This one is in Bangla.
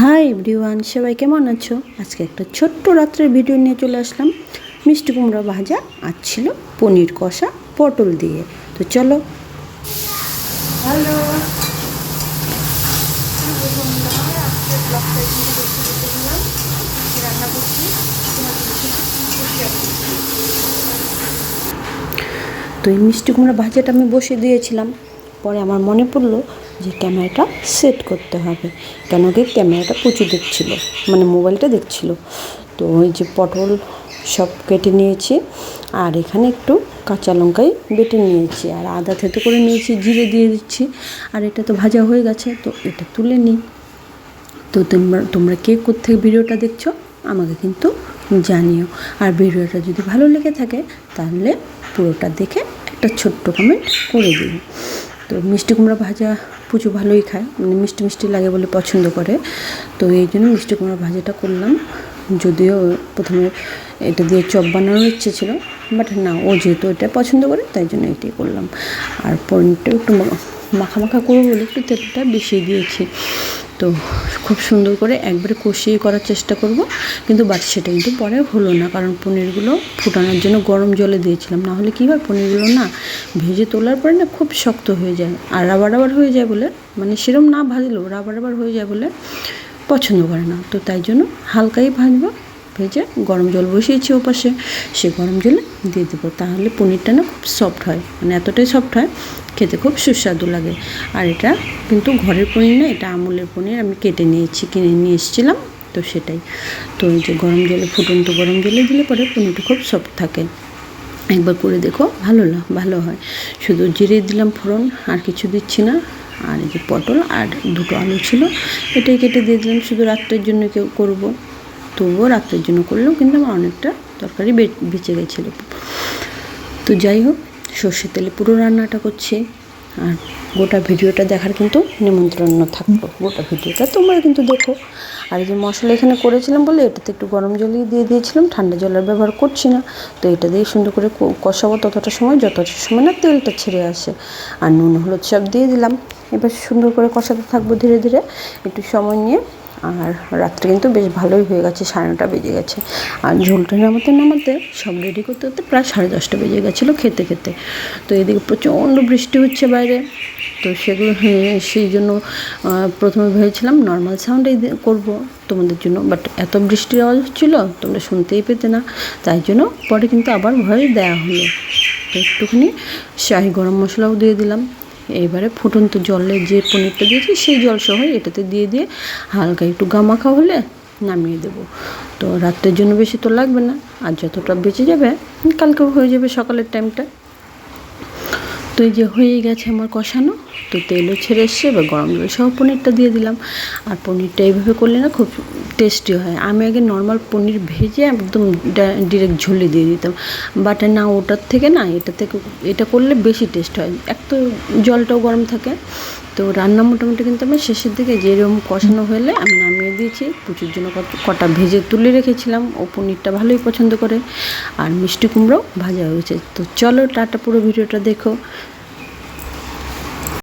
হাই এভরিওয়ান, সবাই কেমন আছো? আজকে একটা ছোট্ট রাত্রের ভিডিও নিয়ে চলে আসলাম। মিষ্টি কুমড়া ভাজা আর ছিল পনির কষা পটল দিয়ে। তো চলো। হ্যালো, রান্না করছি। তো এই মিষ্টি কুমড়া ভাজাটা আমি বসে দিয়েছিলাম। পরে আমার মনে পড়লো যে ক্যামেরাটা সেট করতে হবে, কেন কি ক্যামেরাটা প্রচুর দেখছিল, মানে মোবাইলটা দেখছিল। তো ওই যে পটল সব কেটে নিয়েছি, আর এখানে একটু কাঁচা লঙ্কাই বেটে নিয়েছি, আর আদা থেতো করে নিয়েছি, জিরে দিয়ে দিচ্ছি। আর এটা তো ভাজা হয়ে গেছে, তো এটা তুলে নিই। তো তোমরা কে কোত্থেকে ভিডিওটা দেখছো আমাকে কিন্তু জানিও। আর ভিডিওটা যদি ভালো লেগে থাকে তাহলে পুরোটা দেখে একটা ছোট্ট কমেন্ট করে দিই। তো মিষ্টি কুমড়া ভাজা পুচু ভালোই খায়, মানে মিষ্টি মিষ্টি লাগে বলে পছন্দ করে। তো এই জন্য মিষ্টি কুমড়া ভাজাটা করলাম। যদিও প্রথমে এটা দিয়ে চপ বানানোর ইচ্ছে ছিল, বাট না, ও যেহেতু এটা পছন্দ করে তাই জন্য এটাই করলাম। আর পনিরটাও একটু মাখা মাখা করবো বলে একটু তেলটা বেশি দিয়েছি। তো খুব সুন্দর করে একবারে কষিয়ে করার চেষ্টা করব, কিন্তু বাট সেটা কিন্তু পরে হলো না, কারণ পনিরগুলো ফুটানোর জন্য গরম জলে দিয়েছিলাম। না হলে কী হয়, পনিরগুলো না ভেজে তোলার পরে না খুব শক্ত হয়ে যায়, আর রাবার রাবার হয়ে যায় বলে, মানে সেরম না ভাজলেও রাবার রাবার হয়ে যায় বলে পছন্দ করে না। তো তাই জন্য হালকাই ভাজবো, ভেজে গরম জল বসিয়েছি ওপাশে, সে গরম জলে দিয়ে দেবো। তাহলে পনিরটা না খুব সফট হয়, মানে এতটাই সফট হয়, খেতে খুব সুস্বাদু লাগে। আর এটা কিন্তু ঘরের পনির না, এটা আমুলের পনির, আমি কেটে নিয়েছি, কিনে নিয়ে এসেছিলাম, তো সেটাই। তো এই যে গরম জলে, ফুটন্ত গরম জলে দিলে পরে পনিরটা খুব সফট থাকে। একবার করে দেখো, ভালো হয়। শুধু জিরে দিলাম ফোড়ন, আর কিছু দিচ্ছি না। আর এই যে পটল আর দুটো আলু ছিল, এটাই কেটে দিয়ে দিলাম, শুধু রাত্রের জন্য কেউ করবো। তবুও রাত্রের জন্য করলেও কিন্তু আমার অনেকটা তরকারি বেঁচে গেছিলো। তো যাই হোক, সর্ষের তেলে পুরো রান্নাটা করছি। আর গোটা ভিডিওটা দেখার কিন্তু নিমন্ত্রণ থাকলো, গোটা ভিডিওটা তোমরা কিন্তু দেখো। আর এই যে মশলা এখানে করেছিলাম বলে এটাতে একটু গরম জলই দিয়ে দিয়েছিলাম, ঠান্ডা জলের ব্যবহার করছি না। তো এটা দিয়ে সুন্দর করে কষাবো যতটা সময় না তেলটা ছেড়ে আসে। আর নুন হলুদ সব দিয়ে দিলাম। এবার সুন্দর করে কষাতে থাকবো ধীরে ধীরে, একটু সময় নিয়ে। আর রাত্রে কিন্তু বেশ ভালোই হয়ে গেছে, 9:30 বেজে গেছে। আর ঝোলটা নামাতে সব রেডি করতে করতে প্রায় 10:30 বেজে গেছিলো খেতে খেতে। তো এদিকে প্রচণ্ড বৃষ্টি হচ্ছে বাইরে। তো সেগুলো সেই জন্য প্রথমে ভেবেছিলাম নর্মাল সাউন্ডেই করবো তোমাদের জন্য, বাট এত বৃষ্টির আওয়াজ হচ্ছিলো তোমরা শুনতেই পেতে না, তাই জন্য পরে কিন্তু আবার ভয়ে দেওয়া হলো। তো একটুখানি শাহি গরম মশলাও দিয়ে দিলাম। এবারে ফুটন্ত জলে যে পনিরটা দিয়েছি সেই জল সহ এটাতে দিয়ে হালকা একটু গামাখা হলে নামিয়ে দেবো। তো রাত্রের জন্য বেশি তো লাগবে না, আর যতটা বেঁচে যাবে কালকেও হয়ে যাবে সকালের টাইমটা। তো এই যে হয়ে গেছে আমার কষানো, তো তেলও ছেড়ে এসছে। এবার গরম জল সহ পনিরটা দিয়ে দিলাম। আর পনিরটা এইভাবে করলে না খুব টেস্টি হয়। আমি আগে নর্মাল পনির ভেজে একদম ডিরেক্ট ঝোলে দিয়ে দিতাম, বাট না, ওটার থেকে না এটা করলে বেশি টেস্ট হয়। এক তো জলটাও গরম থাকে। তো রান্না মোটামুটি কিন্তু আমি শেষের দিকে যেরকম কষানো হলে আমি নামিয়ে দিয়েছি। প্রচুর জন্য কটা ভেজে তুলে রেখেছিলাম, ও পনিরটা ভালোই পছন্দ করে। আর মিষ্টি কুমড়োও ভাজা হয়েছে। তো চলো টাটা, পুরো ভিডিওটা দেখো।